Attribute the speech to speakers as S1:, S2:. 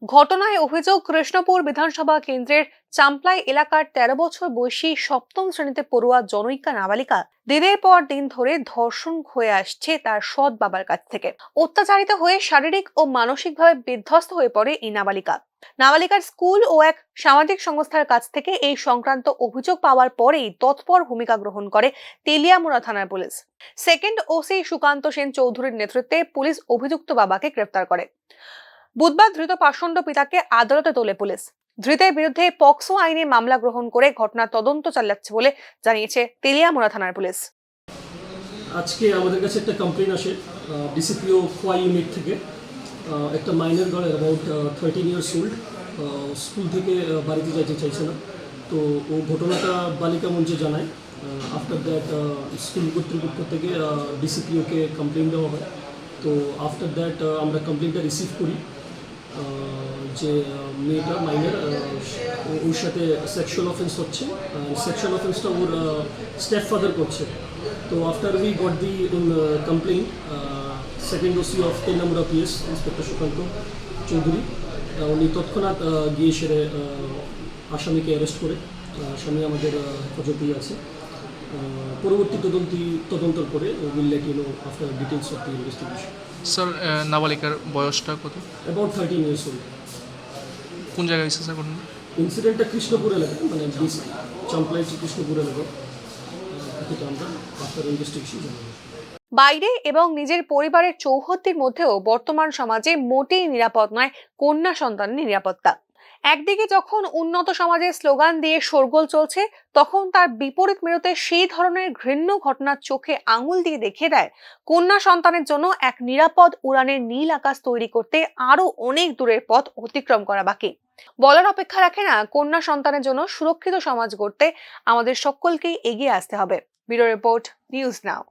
S1: ঘটনায় অভিযোগ, কৃষ্ণপুর বিধানসভা কেন্দ্রের চাম্পলাই এলাকার ১৩ বছর বয়সী সপ্তম শ্রেণীতে পড়ুয়া জনৈকা নাবালিকা দিনের পর দিন ধরে ধর্ষণ হয়ে আসছে তার সৎ বাবার কাছ থেকে। অত্যাচারিত হয়ে শারীরিক ও মানসিকভাবে বিধ্বস্ত হয়ে পড়ে এই নাবালিকা। নাবালিকার স্কুল ও এক সামাজিক সংস্থার কাছ থেকে এই সংক্রান্ত অভিযোগ পাওয়ার পরেই তৎপর ভূমিকা গ্রহণ করে তেলিয়ামুড়া থানার police. Second OC Sukanta Sen চৌধুরীর নেতৃত্বে পুলিশ অভিযুক্ত বাবাকে গ্রেফতার করে। বুধবার ধৃত পাষণ্ড পিতাকে আদালতে তোলে পুলিশ। ধৃতের বিরুদ্ধে পক্সো আইনে মামলা গ্রহণ করে ঘটনার তদন্ত চালাচ্ছে বলে জানিয়েছে তেলিয়ামুড়া থানার পুলিশ।
S2: আজকে আমাদের কাছে একটা কমপ্লেন আসে ডিসিপিও খোয়া ইউনিট থেকে। একটা minor girl about 13 years old, school থেকে বাড়িতে যাইতে চাইছে না। তো ও ঘটনাটা বালিকা মঞ্চে জানায়। আফটার দ্যাট স্কুল কর্তৃপক্ষ থেকে ডিসিপিওকে কমপ্লেন দেওয়া হয়। তো আফটার দ্যাট আমরা কমপ্লেনটা রিসিভ করি যে মেয়েটা মাইনর, ওর সাথে সেক্সুয়াল অফেন্স হচ্ছে। সেক্সুয়াল অফেন্সটা ওর স্টেপ ফাদার করছে। তো after we got the complain, second OC of Teliamura PS inspector Sukanta Chowdhury উনি তৎক্ষণাৎ গিয়ে সেরে আসামিকে অ্যারেস্ট করে। আসামি আমাদের হেফাজতেই আছে। পরবর্তী তদন্তর পরে will let you know after details of the investigation.
S3: Sir, নাবালিকার বয়সটা কত?
S2: About 13 years old.
S3: কোন জায়গায় হয়েছে স্যার ঘটনা?
S2: ইনসিডেন্টটা কৃষ্ণপুর এলাকায়, মানে চাম্পলাই কৃষ্ণপুর এলাকায়। এটা আমরা আফটার ইনভেস্টিগেশন জানাবো।
S1: বাইরে এবং নিজের পরিবারের চৌহদ্দির মধ্যেও বর্তমান সমাজে মোটেই নিরাপদ নয় কন্যা সন্তানের নিরাপত্তা। একদিকে যখন উন্নত সমাজের স্লোগান দিয়ে শোরগোল চলছে, তখন তার বিপরীত মেরুতে সেই ধরনের ঘৃণ্য ঘটনার চোখে আঙুল দিয়ে দেখিয়ে দেয় কন্যা সন্তানের জন্য এক নিরাপদ উড়ানের নীল আকাশ তৈরি করতে আরো অনেক দূরের পথ অতিক্রম করা বাকি। বলার অপেক্ষা রাখে না, কন্যা সন্তানের জন্য সুরক্ষিত সমাজ গড়তে আমাদের সকলকেই এগিয়ে আসতে হবে। Bureau report, news now.